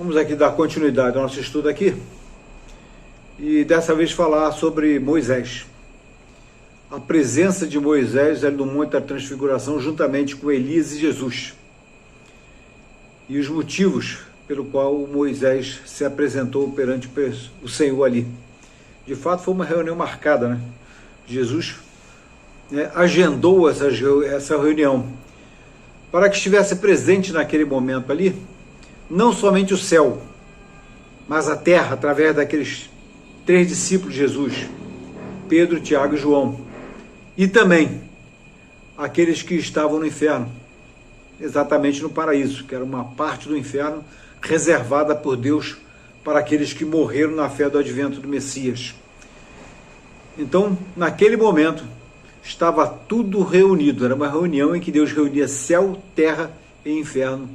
Vamos aqui dar continuidade ao nosso estudo aqui e dessa vez falar sobre Moisés. A presença de Moisés ali no Monte da Transfiguração juntamente com Elias e Jesus. E os motivos pelo qual Moisés se apresentou perante o Senhor ali. De fato foi uma reunião marcada, né? Jesus agendou essa reunião para que estivesse presente naquele momento ali não somente o céu, mas a terra, através daqueles 3 discípulos de Jesus, Pedro, Tiago e João, e também aqueles que estavam no inferno, exatamente no paraíso, que era uma parte do inferno reservada por Deus para aqueles que morreram na fé do advento do Messias. Então, naquele momento, estava tudo reunido, era uma reunião em que Deus reunia céu, terra e inferno,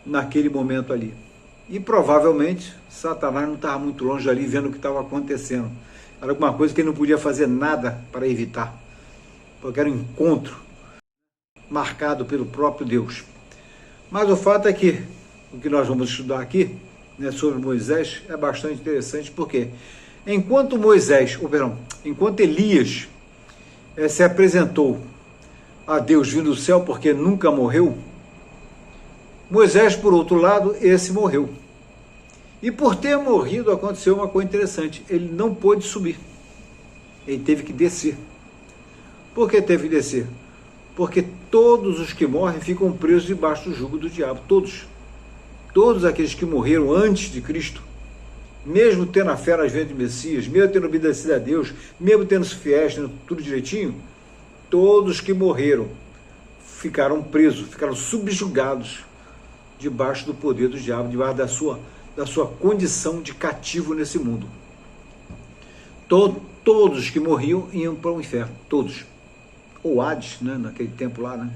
naquele momento ali. E provavelmente Satanás não estava muito longe ali vendo o que estava acontecendo. Era alguma coisa que ele não podia fazer nada para evitar, porque era um encontro marcado pelo próprio Deus. Mas o fato é que o que nós vamos estudar aqui, sobre Moisés, é bastante interessante, porque enquanto Elias se apresentou a Deus vindo do céu porque nunca morreu, Moisés, por outro lado, esse morreu. E por ter morrido, aconteceu uma coisa interessante. Ele não pôde subir. Ele teve que descer. Por que teve que descer? Porque todos os que morrem ficam presos debaixo do jugo do diabo. Todos. Todos aqueles que morreram antes de Cristo, mesmo tendo a fé nas ventas do Messias, mesmo tendo obedecido a Deus, mesmo tendo se fiéis, tendo tudo direitinho, todos que morreram ficaram presos, ficaram subjugados debaixo do poder do diabo, debaixo da sua condição de cativo nesse mundo. Todos que morriam iam para o inferno, todos. Ou Hades, naquele tempo lá.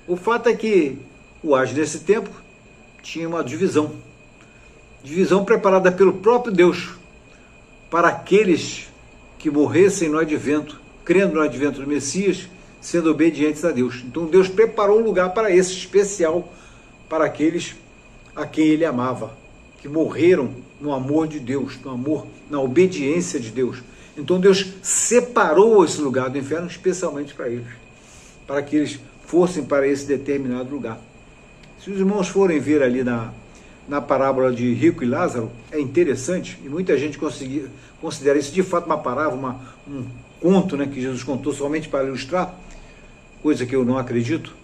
O fato é que o Hades, nesse tempo, tinha uma divisão preparada pelo próprio Deus para aqueles que morressem no advento, crendo no advento do Messias, sendo obedientes a Deus. Então Deus preparou um lugar para esse especial, para aqueles a quem ele amava, que morreram no amor de Deus, no amor, na obediência de Deus. Então Deus separou esse lugar do inferno especialmente para eles, para que eles fossem para esse determinado lugar. Se os irmãos forem ver ali na parábola de Rico e Lázaro, é interessante, e muita gente considera isso de fato uma parábola, um conto, que Jesus contou somente para ilustrar, coisa que eu não acredito.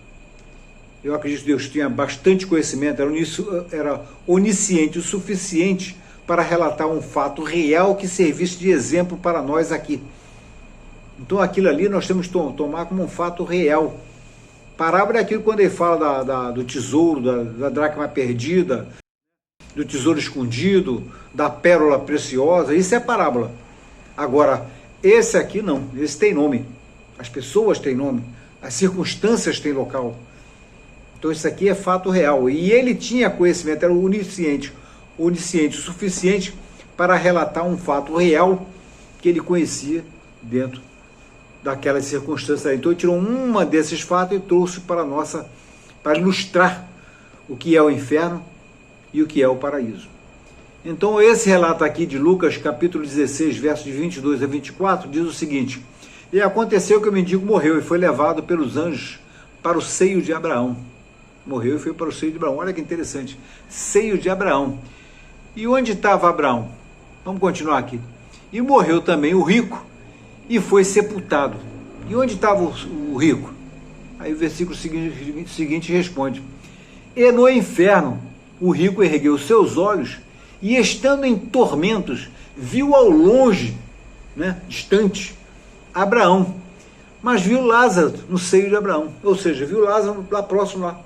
Eu acredito que Deus tinha bastante conhecimento, era onisciente o suficiente para relatar um fato real que servisse de exemplo para nós aqui. Então aquilo ali nós temos que tomar como um fato real. Parábola é aquilo quando ele fala do tesouro, da dracma perdida, do tesouro escondido, da pérola preciosa, isso é parábola. Agora, esse aqui não, esse tem nome. As pessoas têm nome, as circunstâncias têm local. Então isso aqui é fato real. E ele tinha conhecimento, era onisciente o suficiente para relatar um fato real que ele conhecia dentro daquelas circunstâncias. Então ele tirou uma desses fatos e trouxe para ilustrar o que é o inferno e o que é o paraíso. Então esse relato aqui de Lucas, capítulo 16, versos de 22 a 24, diz o seguinte: e aconteceu que o mendigo morreu e foi levado pelos anjos para o seio de Abraão. Morreu e foi para o seio de Abraão. Olha que interessante. Seio de Abraão. E onde estava Abraão? Vamos continuar aqui. E morreu também o rico e foi sepultado. E onde estava o rico? Aí o versículo seguinte responde: e no inferno o rico ergueu seus olhos e, estando em tormentos, viu ao longe, distante, Abraão, mas viu Lázaro no seio de Abraão. Ou seja, viu Lázaro lá próximo lá.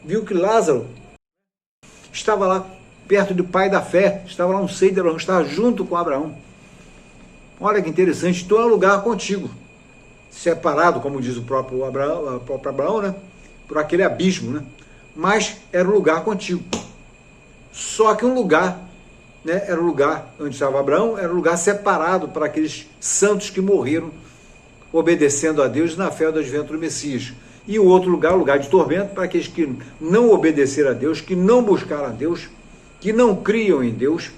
Viu que Lázaro estava lá perto do pai da fé, estava lá no seio de Abraão, estava junto com Abraão. Olha que interessante, então é um lugar contigo, separado, como diz o próprio Abraão, por aquele abismo, mas era um lugar contigo. Só que um lugar, era o lugar onde estava Abraão, era um lugar separado para aqueles santos que morreram obedecendo a Deus na fé do advento do Messias. E o outro lugar, o lugar de tormento, para aqueles que não obedeceram a Deus, que não buscaram a Deus, que não criam em Deus,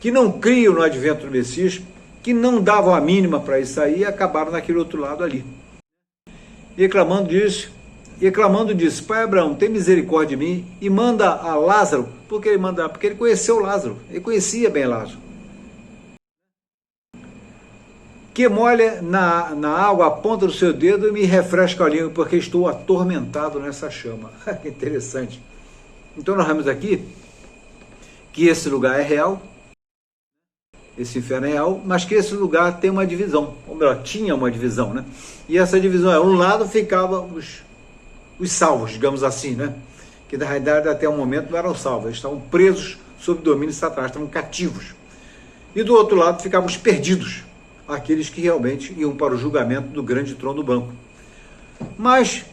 que não criam no advento do Messias, que não davam a mínima para isso aí e acabaram naquele outro lado ali. E clamando disse, Pai Abraão, tem misericórdia de mim e manda a Lázaro. Por que ele manda? Porque ele conheceu Lázaro, ele conhecia bem Lázaro. Que molha na água a ponta do seu dedo e me refresca a língua, porque estou atormentado nessa chama. Que interessante. Então nós vemos aqui que esse lugar é real, esse inferno é real, mas que esse lugar tem uma divisão, ou melhor, tinha uma divisão, né? E essa divisão é, um lado ficavam os salvos, digamos assim, né? Que na realidade até o momento não eram salvos, eles estavam presos sob domínio de Satanás, estavam cativos. E do outro lado ficavam os perdidos, aqueles que realmente iam para o julgamento do grande trono branco. Mas,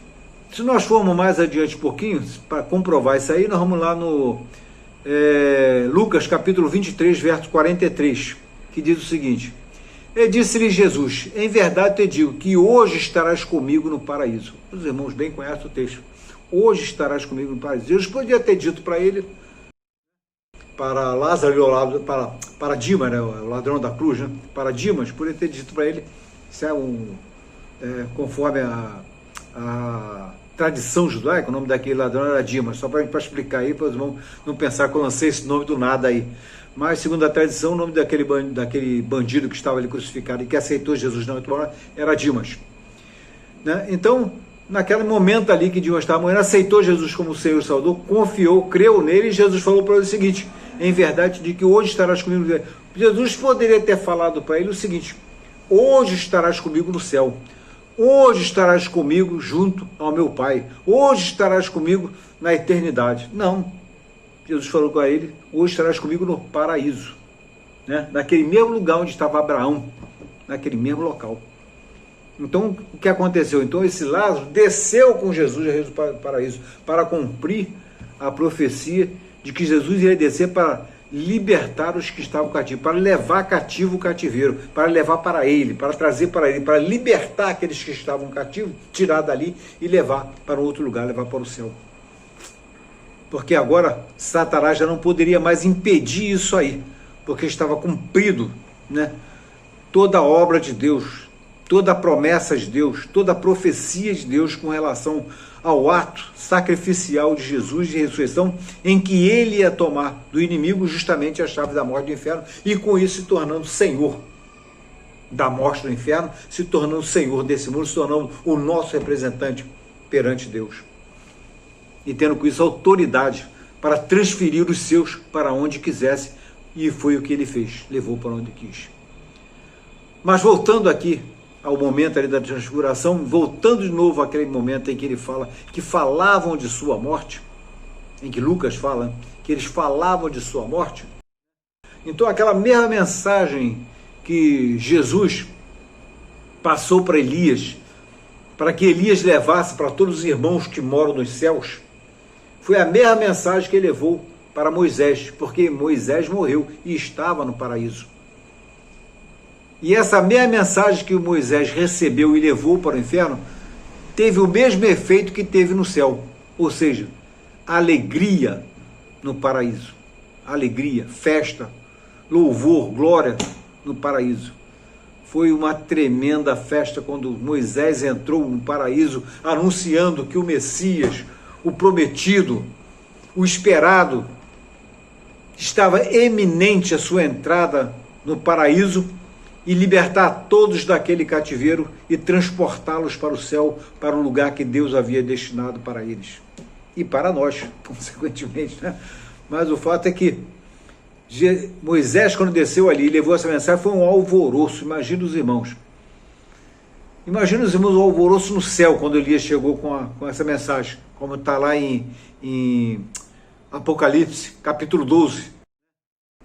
se nós formos mais adiante um pouquinho, para comprovar isso aí, nós vamos lá no Lucas capítulo 23, verso 43, que diz o seguinte, e disse-lhe Jesus, em verdade te digo, que hoje estarás comigo no paraíso. Os irmãos bem conhecem o texto. Hoje estarás comigo no paraíso. Jesus podia ter dito para ele, para Lázaro, para Dimas, né, o ladrão da cruz, né, para Dimas, poderia ter dito para ele, isso é conforme a tradição judaica, o nome daquele ladrão era Dimas, só para explicar aí, para os irmãos não pensar que eu lancei esse nome do nada aí. Mas, segundo a tradição, o nome daquele bandido que estava ali crucificado e que aceitou Jesus na última hora era Dimas. Né? Então, naquele momento ali que Dimas estava morrendo, aceitou Jesus como Senhor e Salvador, confiou, creu nele, e Jesus falou para ele o seguinte, em verdade, de que hoje estarás comigo no céu. Jesus poderia ter falado para ele o seguinte, hoje estarás comigo no céu, hoje estarás comigo junto ao meu Pai, hoje estarás comigo na eternidade. Não, Jesus falou com ele, hoje estarás comigo no paraíso, né? Naquele mesmo lugar onde estava Abraão, naquele mesmo local. Então, o que aconteceu? Então, esse Lázaro desceu com Jesus para o paraíso, para cumprir a profecia de que Jesus iria descer para libertar os que estavam cativos, para levar cativo o cativeiro, para levar para ele, para trazer para ele, para libertar aqueles que estavam cativos, tirar dali e levar para outro lugar, levar para o céu. Porque agora Satanás já não poderia mais impedir isso aí, porque estava cumprido, né, toda a obra de Deus, toda a promessa de Deus, toda a profecia de Deus com relação ao ato sacrificial de Jesus de ressurreição, em que ele ia tomar do inimigo justamente a chave da morte e do inferno, e com isso se tornando Senhor da morte do inferno, se tornando Senhor desse mundo, se tornando o nosso representante perante Deus. E tendo com isso autoridade para transferir os seus para onde quisesse, e foi o que ele fez, levou para onde quis. Mas voltando aqui ao momento ali da transfiguração, voltando de novo àquele momento em que ele fala que falavam de sua morte, em que Lucas fala que eles falavam de sua morte, então aquela mesma mensagem que Jesus passou para Elias, para que Elias levasse para todos os irmãos que moram nos céus, foi a mesma mensagem que ele levou para Moisés, porque Moisés morreu e estava no paraíso. E essa mesma mensagem que o Moisés recebeu e levou para o inferno, teve o mesmo efeito que teve no céu, ou seja, alegria no paraíso, alegria, festa, louvor, glória no paraíso. Foi uma tremenda festa quando Moisés entrou no paraíso, anunciando que o Messias, o prometido, o esperado, estava eminente a sua entrada no paraíso e libertar todos daquele cativeiro e transportá-los para o céu, para o lugar que Deus havia destinado para eles. E para nós, consequentemente, né? Mas o fato é que Moisés, quando desceu ali e levou essa mensagem, foi um alvoroço. Imagina os irmãos. Imagina os irmãos o alvoroço no céu, quando Elias chegou com essa mensagem, como está lá em Apocalipse, capítulo 12.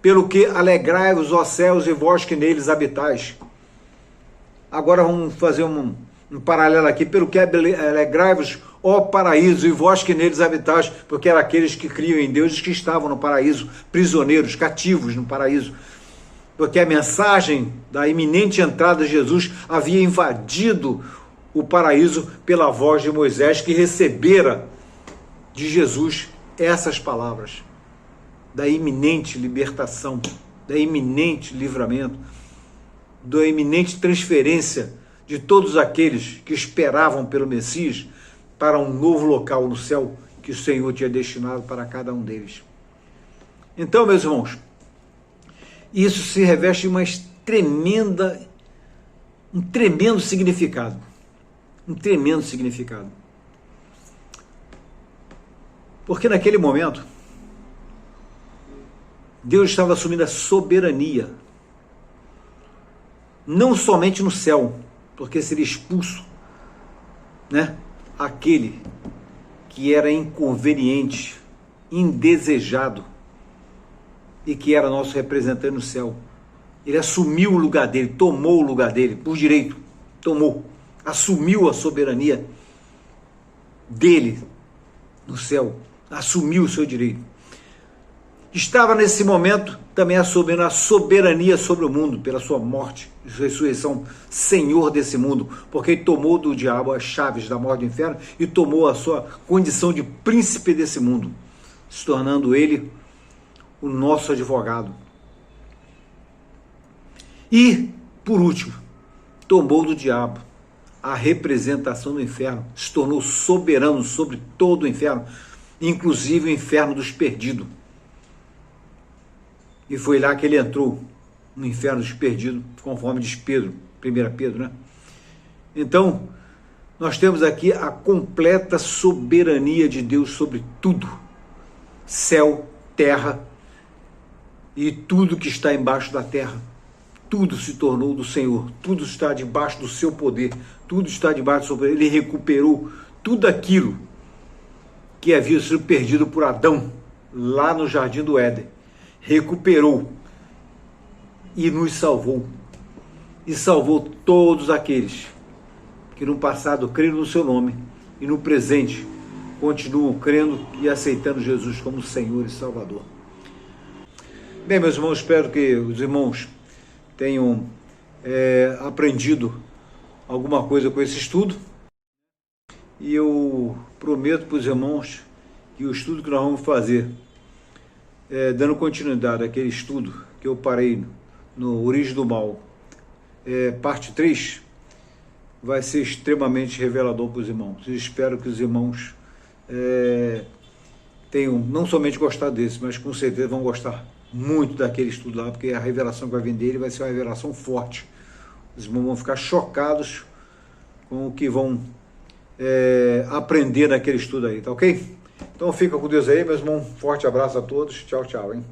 Pelo que alegrai-vos, ó céus, e vós que neles habitais. Agora vamos fazer um paralelo aqui. Pelo que alegrai-vos, ó paraíso, e vós que neles habitais, porque eram aqueles que criam em Deus e que estavam no paraíso, prisioneiros, cativos no paraíso. Porque a mensagem da iminente entrada de Jesus havia invadido o paraíso pela voz de Moisés, que recebera de Jesus essas palavras da iminente libertação, da iminente livramento, da iminente transferência de todos aqueles que esperavam pelo Messias para um novo local no céu que o Senhor tinha destinado para cada um deles. Então, meus irmãos, isso se reveste de um tremendo significado. Um tremendo significado. Porque naquele momento, Deus estava assumindo a soberania, não somente no céu, porque seria expulso, né, aquele que era inconveniente, indesejado, e que era nosso representante no céu. Ele assumiu o lugar dele, tomou o lugar dele, por direito, assumiu a soberania dele no céu, assumiu o seu direito. Estava nesse momento também assumindo a soberania sobre o mundo, pela sua morte e ressurreição, Senhor desse mundo, porque ele tomou do diabo as chaves da morte e do inferno e tomou a sua condição de príncipe desse mundo, se tornando ele o nosso advogado. E, por último, tomou do diabo a representação do inferno, se tornou soberano sobre todo o inferno, inclusive o inferno dos perdidos. E foi lá que ele entrou, no inferno dos perdidos, conforme diz Pedro, 1 Pedro, né? Então, nós temos aqui a completa soberania de Deus sobre tudo, céu, terra e tudo que está embaixo da terra. Tudo se tornou do Senhor, tudo está debaixo do seu poder, tudo está debaixo do seu poder. Ele recuperou tudo aquilo que havia sido perdido por Adão, lá no Jardim do Éden. Recuperou e nos salvou. E salvou todos aqueles que no passado creram no seu nome e no presente continuam crendo e aceitando Jesus como Senhor e Salvador. Bem, meus irmãos, espero que os irmãos tenham aprendido alguma coisa com esse estudo. E eu prometo para os irmãos que o estudo que nós vamos fazer, dando continuidade àquele estudo que eu parei no Origem do Mal, parte 3, vai ser extremamente revelador para os irmãos. Eu espero que os irmãos tenham não somente gostado desse, mas com certeza vão gostar muito daquele estudo lá, porque a revelação que vai vir dele vai ser uma revelação forte. Os irmãos vão ficar chocados com o que vão aprender naquele estudo aí, tá ok? Então fica com Deus aí, meus irmãos. Forte abraço a todos. Tchau, tchau, hein?